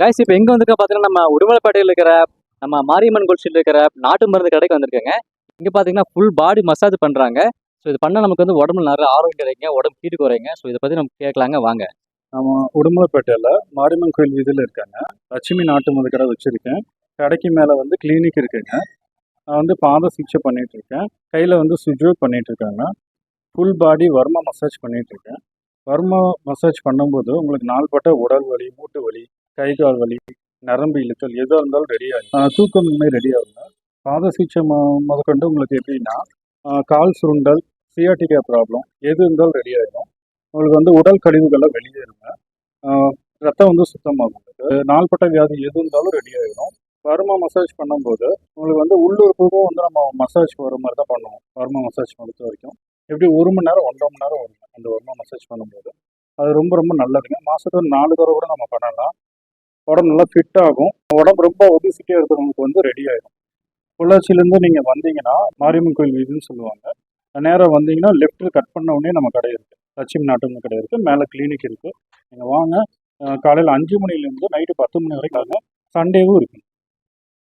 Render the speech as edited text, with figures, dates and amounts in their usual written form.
Guys இப்போ எங்கே வந்திருக்க பார்த்தீங்கன்னா நம்ம உடுமலைப்பேட்டையில் இருக்கிற நம்ம மாரியம்மன் கோயில் இருக்கிற நாட்டு மருந்து கடைக்கு வந்திருக்கேங்க. இங்கே பார்த்தீங்கன்னா ஃபுல் பாடி மசாஜ் பண்ணுறாங்க. ஸோ இது பண்ணால் நமக்கு வந்து உடம்புல நிறைய ஆரோக்கியம் கிடைக்குங்க, உடம்பு ஹீட்டு குறையுங்க. ஸோ இதை பற்றி நம்ம கேட்கலாங்க வாங்க. நம்ம உடுமலைப்பேட்டையில் மாரியம்மன் கோயில் வீதியில் இருக்காங்க. லட்சுமி நாட்டு மருந்து கடை வச்சுருக்கேன். கடைக்கு மேலே வந்து கிளினிக் இருக்குங்க. நான் வந்து பாத சிகிச்சை பண்ணிகிட்ருக்கேன். கையில் வந்து சுஜோ பண்ணிகிட்ருக்காங்க. ஃபுல் பாடி வர்மா மசாஜ் பண்ணிகிட்ருக்கேன். வர்மா மசாஜ் பண்ணும்போது உங்களுக்கு நாள்பட்ட உடல் வலி, மூட்டு வலி, கை கால் வலி, நரம்பு இழுத்தல் எதாக இருந்தாலும் ரெடி ஆகும். தூக்கமின்மை ரெடி ஆகுங்க. பாத சிகிச்சை முதற்கொண்டு உங்களுக்கு எப்படின்னா கால் சுருண்டல், சியாட்டிகா ப்ராப்ளம் எது இருந்தாலும் ரெடி ஆகிடும். உங்களுக்கு வந்து உடல் கழிவுகள்லாம் வெளியேறுங்க. ரத்தம் வந்து சுத்தமாகும். நாள்பட்ட வியாதி எது இருந்தாலும் ரெடி ஆகிடும். வர்மா மசாஜ் பண்ணும்போது உங்களுக்கு வந்து உள்ளுறுப்புக்கும் வந்து நம்ம மசாஜ் போகிற மாதிரி தான் பண்ணுவோம். வர்மா மசாஜ் பொறுத்த வரைக்கும் எப்படி 1 மணி நேரம் 1.5 மணி நேரம் வருங்க அந்த வர்மா மசாஜ் பண்ணும்போது. அது ரொம்ப ரொம்ப நல்லதுங்க. மாதத்துக்கு 4 தடவை கூட நம்ம பண்ணலாம். உடம்பு நல்லா ஃபிட் ஆகும். உடம்பு ரொம்ப ஒபிசிட்டியாக இருக்கிறவங்களுக்கு வந்து ரெடி ஆகிடும். பொள்ளாச்சியிலேருந்து நீங்கள் வந்தீங்கன்னா மாரியம்மன் கோயில் வீதின்னு சொல்லுவாங்க. நேராக வந்தீங்கன்னா லெஃப்ட் கட் பண்ண உடனே நம்ம கடை இருக்குது. லட்சுமி நாட்டு கடை இருக்குது. மேலே கிளினிக் இருக்குது. நீங்கள் வாங்க. காலையில் 5 மணிலேருந்து நைட்டு 10 மணி வரைக்கும் சண்டேவும் இருக்குது.